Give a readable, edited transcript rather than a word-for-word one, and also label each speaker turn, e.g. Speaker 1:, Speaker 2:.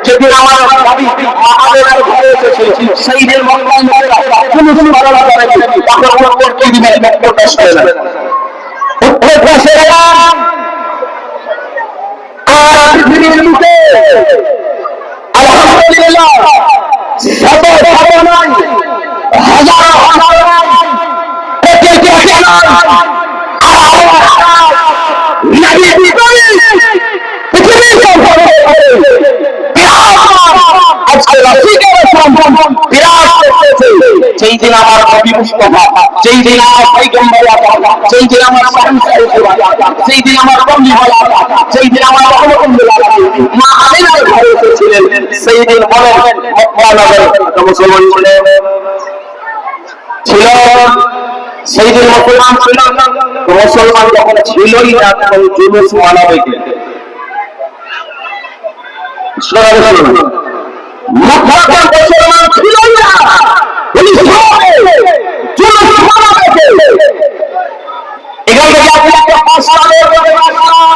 Speaker 1: যেদিন আমার নবী মহাদেবের ঘরে এসেছিল সেই দিন মক্কার লোকেরা কোনো ধারণা করেনি তখন উত্তর কি দিবেন প্রকাশ করে না আর পৃথিবীর মুখে আলহামদুলিল্লাহ শত শত নয় হাজার হাজার নয় কোটি কোটি নয় যেই দিন আমার নবী মুস্তাফা যেই দিন আমার পয়গম্বর যেই দিন আমার যেই দিন আমার বন্ধু যেই দিন আমার মা আমিনার ঘরে এসেছিলেন সেই দিন বলেন মক্কা নগরে মুসলমান ছিল সেই দিন মুসলমান ছিল মুসলমান যখন ছিলই না তখন জুলুস মানাবে কে